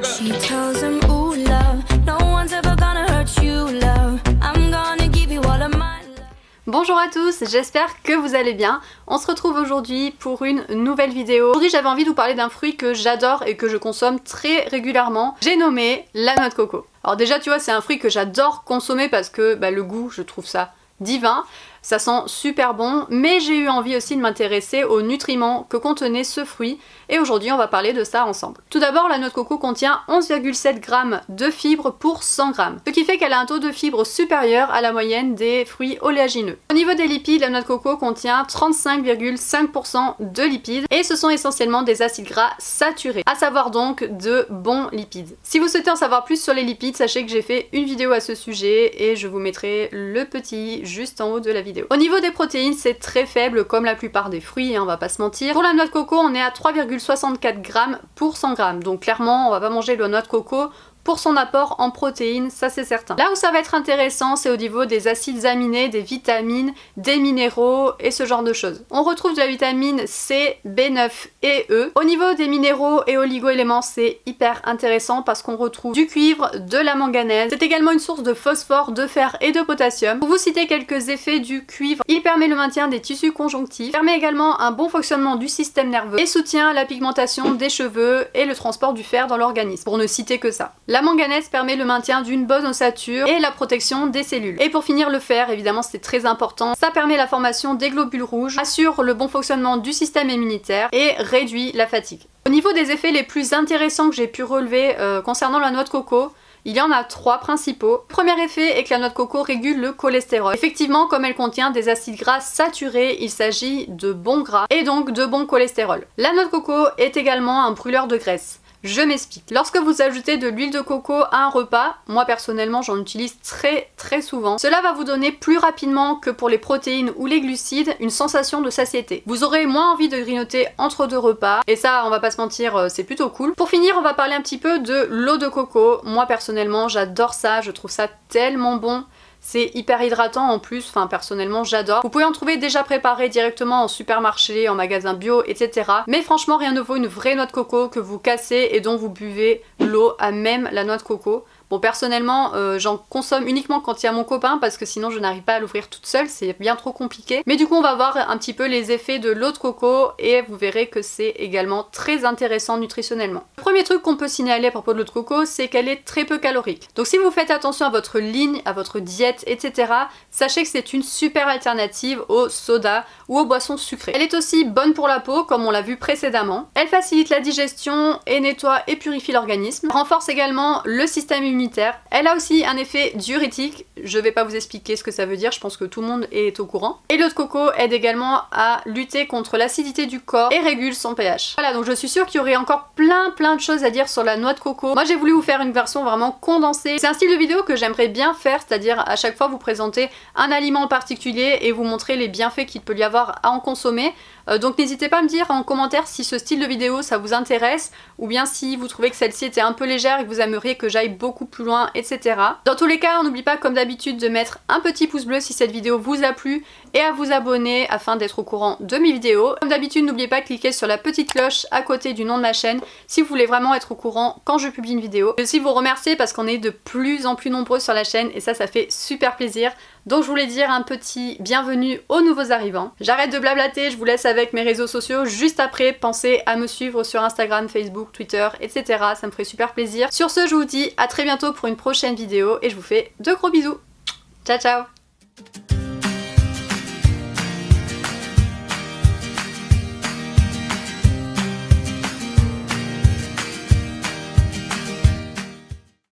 She tells him, ooh, love, no one's ever gonna hurt you, love. I'm gonna give you all of my love. Bonjour à tous, j'espère que vous allez bien. On se retrouve aujourd'hui pour une nouvelle vidéo. Aujourd'hui j'avais envie de vous parler d'un fruit que j'adore et que je consomme très régulièrement. J'ai nommé la noix de coco. Alors déjà tu vois c'est un fruit que j'adore consommer parce que le goût je trouve ça divin. Ça sent super bon, mais j'ai eu envie aussi de m'intéresser aux nutriments que contenait ce fruit et aujourd'hui on va parler de ça ensemble. Tout d'abord, la noix de coco contient 11,7 g de fibres pour 100 g, ce qui fait qu'elle a un taux de fibres supérieur à la moyenne des fruits oléagineux. Au niveau des lipides, la noix de coco contient 35,5% de lipides et ce sont essentiellement des acides gras saturés, à savoir donc de bons lipides. Si vous souhaitez en savoir plus sur les lipides, sachez que j'ai fait une vidéo à ce sujet et je vous mettrai le petit juste en haut de la vidéo. Au niveau des protéines, c'est très faible comme la plupart des fruits, on va pas se mentir. Pour la noix de coco, on est à 3,64 g pour 100 g. Donc clairement, on va pas manger de la noix de coco pour son apport en protéines, ça c'est certain. Là où ça va être intéressant, c'est au niveau des acides aminés, des vitamines, des minéraux et ce genre de choses. On retrouve de la vitamine C, B9 et E. Au niveau des minéraux et oligo-éléments, c'est hyper intéressant parce qu'on retrouve du cuivre, de la manganèse. C'est également une source de phosphore, de fer et de potassium. Pour vous citer quelques effets du cuivre, il permet le maintien des tissus conjonctifs, permet également un bon fonctionnement du système nerveux et soutient la pigmentation des cheveux et le transport du fer dans l'organisme, pour ne citer que ça. La manganèse permet le maintien d'une bonne ossature et la protection des cellules. Et pour finir, le fer, évidemment c'est très important, ça permet la formation des globules rouges, assure le bon fonctionnement du système immunitaire et réduit la fatigue. Au niveau des effets les plus intéressants que j'ai pu relever concernant la noix de coco, il y en a 3 principaux. Le premier effet est que la noix de coco régule le cholestérol. Effectivement, comme elle contient des acides gras saturés, il s'agit de bons gras et donc de bon cholestérol. La noix de coco est également un brûleur de graisse. Je m'explique. Lorsque vous ajoutez de l'huile de coco à un repas, moi personnellement j'en utilise très souvent, cela va vous donner plus rapidement que pour les protéines ou les glucides une sensation de satiété. Vous aurez moins envie de grignoter entre deux repas et ça on va pas se mentir c'est plutôt cool. Pour finir on va parler un petit peu de l'eau de coco. Moi personnellement j'adore ça, je trouve ça tellement bon. C'est hyper hydratant en plus, personnellement j'adore. Vous pouvez en trouver déjà préparé directement en supermarché, en magasin bio, etc. Mais franchement rien ne vaut une vraie noix de coco que vous cassez et dont vous buvez l'eau à même la noix de coco. Bon personnellement j'en consomme uniquement quand il y a mon copain parce que sinon je n'arrive pas à l'ouvrir toute seule, c'est bien trop compliqué. Mais du coup on va voir un petit peu les effets de l'eau de coco et vous verrez que c'est également très intéressant nutritionnellement. Le premier truc qu'on peut signaler à propos de l'eau de coco, c'est qu'elle est très peu calorique. Donc si vous faites attention à votre ligne, à votre diète, etc., sachez que c'est une super alternative au soda ou aux boissons sucrées. Elle est aussi bonne pour la peau comme on l'a vu précédemment. Elle facilite la digestion et nettoie et purifie l'organisme. Renforce également le système immunitaire. Elle a aussi un effet diurétique, je vais pas vous expliquer ce que ça veut dire, je pense que tout le monde est au courant. Et l'eau de coco aide également à lutter contre l'acidité du corps et régule son pH. Voilà, donc je suis sûre qu'il y aurait encore plein de choses à dire sur la noix de coco. Moi j'ai voulu vous faire une version vraiment condensée. C'est un style de vidéo que j'aimerais bien faire, c'est-à-dire à chaque fois vous présenter un aliment en particulier et vous montrer les bienfaits qu'il peut y avoir à en consommer. Donc n'hésitez pas à me dire en commentaire si ce style de vidéo ça vous intéresse ou bien si vous trouvez que celle-ci était un peu légère et que vous aimeriez que j'aille beaucoup plus loin, etc. Dans tous les cas, on n'oublie pas comme d'habitude de mettre un petit pouce bleu si cette vidéo vous a plu et à vous abonner afin d'être au courant de mes vidéos. Comme d'habitude, n'oubliez pas de cliquer sur la petite cloche à côté du nom de ma chaîne si vous voulez vraiment être au courant quand je publie une vidéo. Je vais aussi vous remercier parce qu'on est de plus en plus nombreux sur la chaîne et ça fait super plaisir. Donc je voulais dire un petit bienvenue aux nouveaux arrivants. J'arrête de blablater, je vous laisse avec mes réseaux sociaux juste après. Pensez à me suivre sur Instagram, Facebook, Twitter, etc. Ça me ferait super plaisir. Sur ce, je vous dis à très bientôt pour une prochaine vidéo et je vous fais de gros bisous. Ciao ciao.